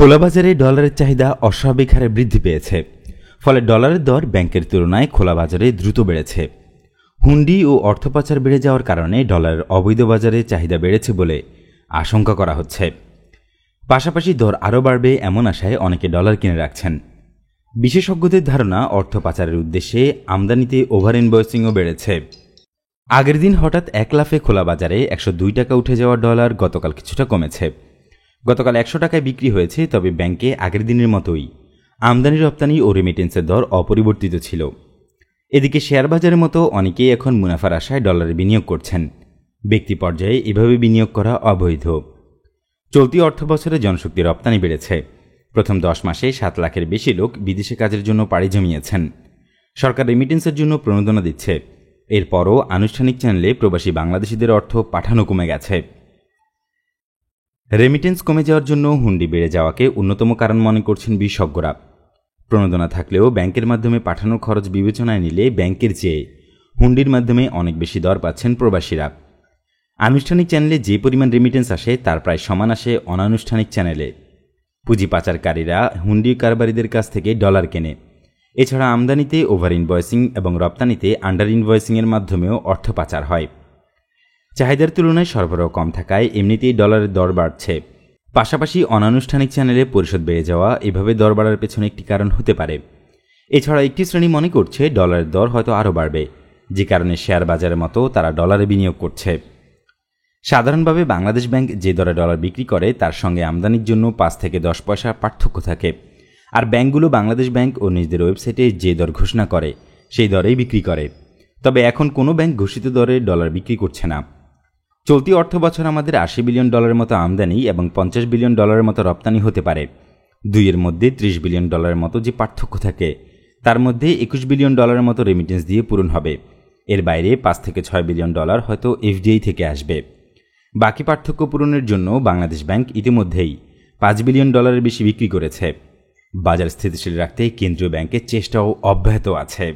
খোলা বাজারে ডলারের চাহিদা অস্বাভাবিক হারে বৃদ্ধি পেয়েছে। ফলে ডলারের দর ব্যাংকের তুলনায় খোলা বাজারে দ্রুত বেড়েছে। হুন্ডি ও অর্থ পাচার বেড়ে যাওয়ার কারণে ডলারের অবৈধ বাজারে চাহিদা বেড়েছে বলে আশঙ্কা করা হচ্ছে। পাশাপাশি দর আরও বাড়বে এমন আশায় অনেকে ডলার কিনে রাখছেন। বিশেষজ্ঞদের ধারণা, অর্থ পাচারের উদ্দেশ্যে আমদানিতে ওভার ইনভয়েসিংও বেড়েছে। আগের দিন হঠাৎ এক লাফে খোলা বাজারে 102 টাকা উঠে যাওয়া ডলার গতকাল কিছুটা কমেছে। গতকাল 100 টাকায় বিক্রি হয়েছে, তবে ব্যাংকে আগের দিনের মতোই আমদানি রপ্তানি ও রেমিটেন্সের দর অপরিবর্তিত ছিল। এদিকে শেয়ার বাজারের মতো অনেকেই এখন মুনাফার আশায় ডলারে বিনিয়োগ করছেন। ব্যক্তি পর্যায়ে এভাবে বিনিয়োগ করা অবৈধ। চলতি অর্থ বছরে জনশক্তি রপ্তানি বেড়েছে। প্রথম 10 মাসে 7 লাখের বেশি লোক বিদেশে কাজের জন্য পাড়ি জমিয়েছেন। সরকার রেমিটেন্সের জন্য প্রণোদনা দিচ্ছে। এরপরও আনুষ্ঠানিক চ্যানেলে প্রবাসী বাংলাদেশিদের অর্থ পাঠানো কমে গেছে। রেমিটেন্স কমে যাওয়ার জন্য হুন্ডি বেড়ে যাওয়াকে অন্যতম কারণ মনে করছেন বিশেষজ্ঞরা। প্রণোদনা থাকলেও ব্যাংকের মাধ্যমে পাঠানোর খরচ বিবেচনায় নিলে ব্যাংকের চেয়ে হুন্ডির মাধ্যমে অনেক বেশি দর পাচ্ছেন প্রবাসীরা। আনুষ্ঠানিক চ্যানেলে যে পরিমাণ রেমিটেন্স আসে তার প্রায় সমান আসে অনানুষ্ঠানিক চ্যানেলে। পুঁজি পাচারকারীরা হুন্ডি কারবারিদের কাছ থেকে ডলার কেনে। এছাড়া আমদানিতে ওভার ইনভয়েসিং এবং রপ্তানিতে আন্ডার ইনভয়েসিংয়ের মাধ্যমেও অর্থ পাচার হয়। চাহিদার তুলনায় সরবরাহ কম থাকায় এমনিতেই ডলারের দর বাড়ছে। পাশাপাশি অনানুষ্ঠানিক চ্যানেলে পরিশোধ বেড়ে যাওয়া এভাবে দর বাড়ার পেছনে একটি কারণ হতে পারে। এছাড়া একটি শ্রেণী মনে করছে ডলারের দর হয়তো আরও বাড়বে, যে কারণে শেয়ার বাজারের মতো তারা ডলারে বিনিয়োগ করছে। সাধারণভাবে বাংলাদেশ ব্যাংক যে দরে ডলার বিক্রি করে তার সঙ্গে আমদানির জন্য 5 থেকে 10 পয়সা পার্থক্য থাকে। আর ব্যাংকগুলো বাংলাদেশ ব্যাংক ও নিজেদের ওয়েবসাইটে যে দর ঘোষণা করে সেই দরেই বিক্রি করে। তবে এখন কোনো ব্যাংক ঘোষিত দরে ডলার বিক্রি করছে না। চলতি অর্থ বছর আমাদের 80 বিলিয়ন ডলারের মতো আমদানি এবং 50 বিলিয়ন ডলারের মতো রপ্তানি হতে পারে। দুইয়ের মধ্যে 30 বিলিয়ন ডলারের মতো যে পার্থক্য থাকে তার মধ্যে 21 বিলিয়ন ডলারের মতো রেমিটেন্স দিয়ে পূরণ হবে। এর বাইরে 5 থেকে 6 বিলিয়ন ডলার হয়তো এফডিআই থেকে আসবে। বাকি পার্থক্য পূরণের জন্য বাংলাদেশ ব্যাংক ইতিমধ্যেই 5 বিলিয়ন ডলারের বেশি বিক্রি করেছে। বাজার স্থিতিশীল রাখতে কেন্দ্রীয় ব্যাংকের চেষ্টাও অব্যাহত আছে।